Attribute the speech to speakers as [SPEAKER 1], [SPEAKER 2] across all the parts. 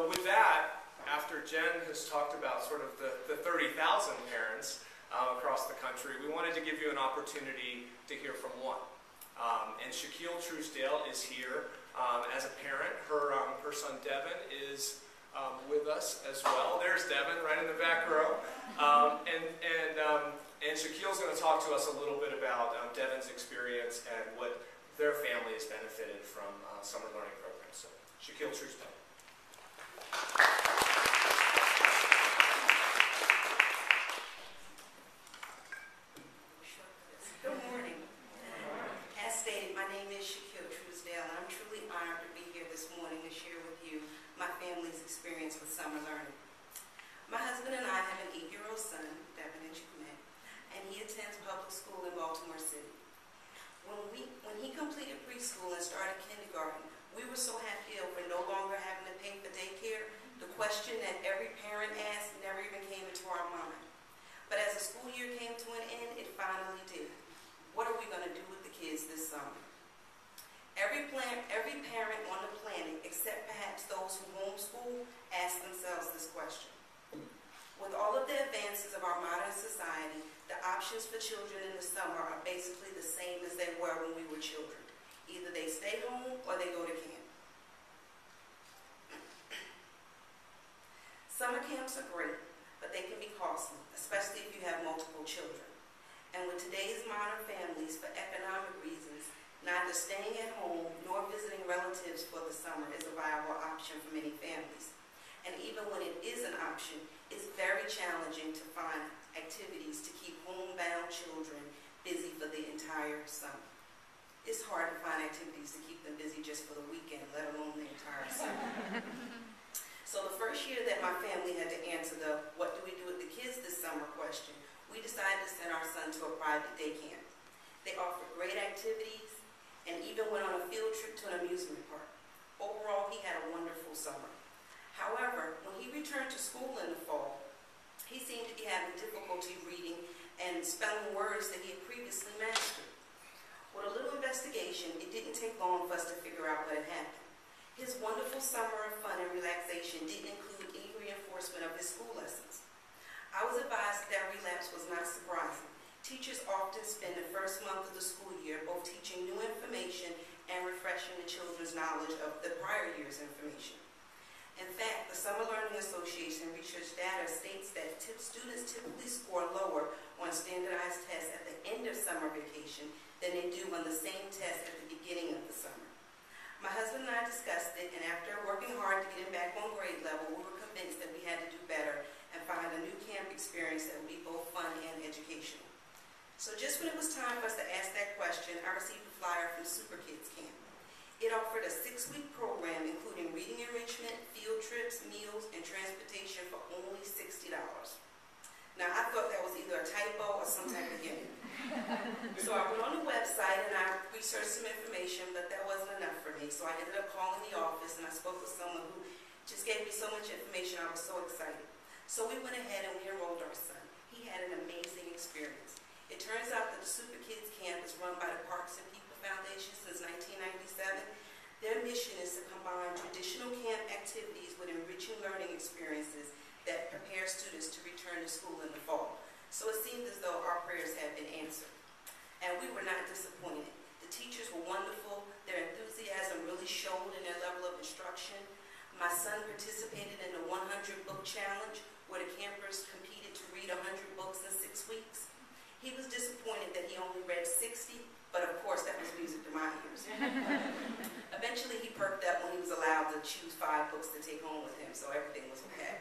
[SPEAKER 1] With that, after Jen has talked about sort of the 30,000 parents across the country, we wanted to give you an opportunity to hear from one. And Shaquell Truesdale is here as a parent. Her son Devon is with us as well. There's Devon right in the back row. And Shaquell's going to talk to us a little bit about Devon's experience and what their family has benefited from summer learning programs. So, Shaquell Truesdale.
[SPEAKER 2] Good morning. As stated, my name is Shaquell Truesdale, and I'm truly honored to be here this morning to share with you my family's experience with summer learning. My husband and I have an 8-year-old son, Devon, as you've met, and he attends public school in Baltimore City. When he completed preschool and started kindergarten, we were so happy over no longer having to pay for daycare. The question that every parent asked never even came into our mind. But as the school year came to an end, it finally did. What are we going to do with the kids this summer? Every parent on the planet, except perhaps those who homeschool, ask themselves this question. With all of the advances of our modern society, the options for children in the summer are basically the same as they were when we were children. Either they stay home or they go to camp. Summer camps are great, but they can be costly, especially if you have multiple children. And with today's modern families, for economic reasons, neither staying at home nor visiting relatives for the summer is a viable option for many families. And even when it is an option, it's very challenging to find activities to keep homebound children busy for the entire summer. It's hard to find activities to keep them busy just for the weekend, let alone the entire summer. So the first year that my family had to answer the "what do we do with the kids this summer" question, we decided to send our son to a private day camp. They offered great activities and even went on a field trip to an amusement park. Overall, he had a wonderful summer. However, when he returned to school in the fall, he seemed to be having difficulty reading and spelling words that he had previously mastered. With a little investigation, it didn't take long for us to figure out what had happened. His wonderful summer of fun and relaxation didn't include any reinforcement of his school lessons. I was advised that relapse was not surprising. Teachers often spend the first month of the school year both teaching new information and refreshing the children's knowledge of the prior year's information. In fact, the Summer Learning Association research data states that students typically score lower on standardized tests at the end of summer vacation than they do on the same test at the beginning of the summer. My husband and I discussed it, and after working hard to get him back on grade level, we were convinced that we had to do better and find a new camp experience that would be both fun and educational. So just when it was time for us to ask that question, I received a flyer from Super Kids Camp. It offered a 6-week program including reading enrichment, field trips, meals, and transportation for only $60. Now, I thought that was either a typo or some type of gimmick. So I went on the website and I researched some information, but that wasn't enough for me. So I ended up calling the office and I spoke with someone who just gave me so much information. I was so excited. So we went ahead and we enrolled our son. He had an amazing experience. It turns out that the Super Kids Camp is run by the Parks and People Foundation since 1997. Their mission is to combine traditional camp activities with enriching learning experiences that prepare students to return to school in the fall. So it seemed as though our prayers had been answered. And we were not disappointed. The teachers were wonderful. Their enthusiasm really showed in their level of instruction. My son participated in the 100-book challenge, where the campers competed to read 100 books in 6 weeks. He was disappointed that he only read 60, but of course that was music to my ears. Eventually he perked up when he was allowed to choose 5 books to take home with him, so everything was okay.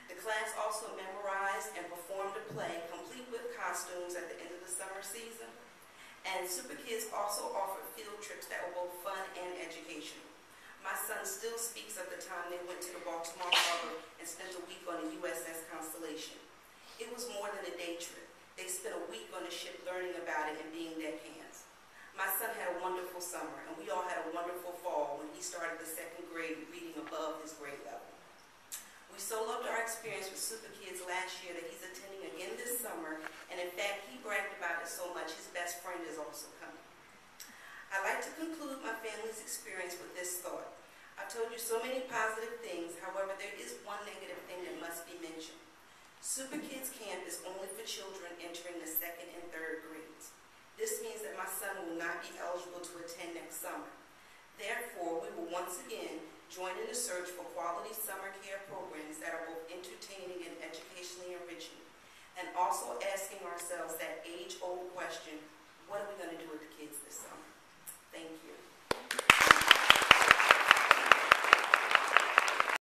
[SPEAKER 2] The class also memorized and performed a play complete with costumes at the end of the summer season. And Super Kids also offered field trips that were both fun and educational. My son still speaks of the time they went to the Baltimore Harbor and spent a week on the USS Constellation. It was more than a day trip. They spent a week on the ship learning about it and being deckhands. My son had a wonderful summer, and we all had a wonderful fall when he started the 2nd grade reading above his grade level. We so loved our experience with Super Kids last year that he's attending again this summer, and in fact, he bragged about it so much his best friend is also coming. I'd like to conclude my family's experience with this thought. I've told you so many positive things, however, Super Kids Camp is only for children entering the 2nd and 3rd grades. This means that my son will not be eligible to attend next summer. Therefore, we will once again join in the search for quality summer care programs that are both entertaining and educationally enriching, and also asking ourselves that age-old question, what are we going to do with the kids this summer? Thank you.